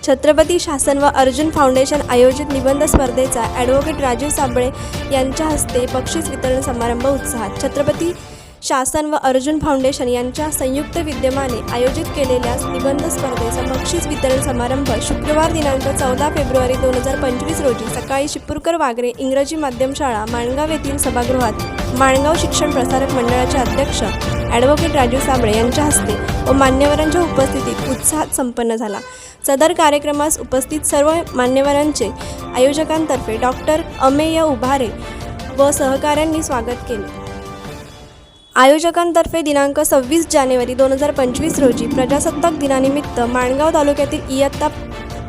छत्रपती शासन व अर्जुन फाउंडेशन आयोजित निबंध स्पर्धेचा ॲडव्होकेट राजीव साबळे यांच्या हस्ते बक्षीस वितरण समारंभ उत्साहात. छत्रपती शासन व अर्जुन फाउंडेशन यांच्या संयुक्त विद्यमाने आयोजित केलेल्या निबंध स्पर्धेचा बक्षीस वितरण समारंभ शुक्रवार दिनांक 14 फेब्रुवारी 2025 रोजी सकाळी शिपूरकर वागरे इंग्रजी माध्यम शाळा माणगाव येथील सभागृहात माणगाव शिक्षण प्रसारक मंडळाचे अध्यक्ष ॲडव्होकेट राजीव साबळे यांच्या हस्ते व मान्यवरांच्या उपस्थितीत उत्साहात संपन्न झाला. सदर कार्यक्रमास उपस्थित सर्व मान्यवरांचे आयोजकांतर्फे डॉक्टर अमेय उभारे व सहकाऱ्यांनी स्वागत केले. आयोजकांतर्फे दिनांक 26 जानेवारी 2025 रोजी प्रजासत्ताक दिनानिमित्त माणगाव तालुक्यातील इयत्ता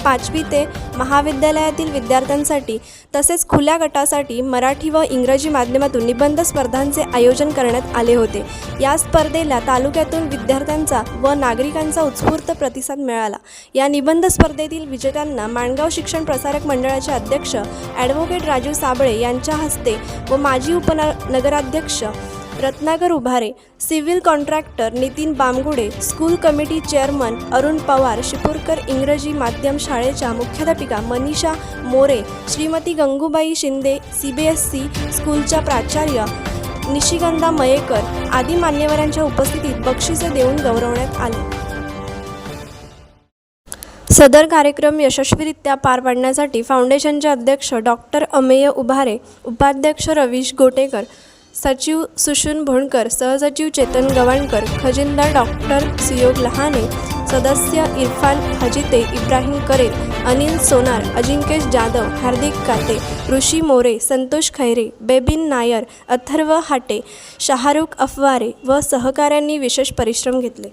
5वी ते महाविद्यालयातील विद्यार्थ्यांसाठी तसेच खुल्या गटासाठी मराठी व इंग्रजी माध्यमातून निबंध स्पर्धांचे आयोजन करण्यात आले होते. या स्पर्धेला तालुक्यातून विद्यार्थ्यांचा व नागरिकांचा उत्स्फूर्त प्रतिसाद मिळाला. या निबंध स्पर्धेतील विजेत्यांना माणगाव शिक्षण प्रसारक मंडळाचे अध्यक्ष ॲडव्होकेट राजीव साबळे यांच्या हस्ते व माजी उपनगराध्यक्ष Ratnakar Ubhare, civil contractor Nitin Bamgude, school committee chairman Arun Pawar, Shipurkar इंग्रजी माध्यम शाळेच्या मुख्याध्यापिका मनीषा मोरे, श्रीमती गंगूबाई शिंदे, CBSE स्कूलच्या प्राचार्य निशिगंधा मयेकर आदी मान्यवरांच्या उपस्थितीत बक्षिसे देऊन गौरवण्यात आले. सदर कार्यक्रम यशस्वीरित्या पार पाडण्यासाठी फाउंडेशनचे अध्यक्ष डॉक्टर अमेय उभारे, उपाध्यक्ष रवीश गोटेकर, सचिव सुषुन भोणकर, सहसचिव चेतन गवाणकर, खजिनदार डॉक्टर सुयोग लहाने, सदस्य इरफान हजिते, इब्राहिम करेल, अनिल सोनार, अजिंकेश जाधव, हार्दिक काटे, ऋषी मोरे, संतोष खैरे, बेबिन नायर, अथर्व हाटे, शाहरुख अफवारे व सहकाऱ्यांनी विशेष परिश्रम घेतले.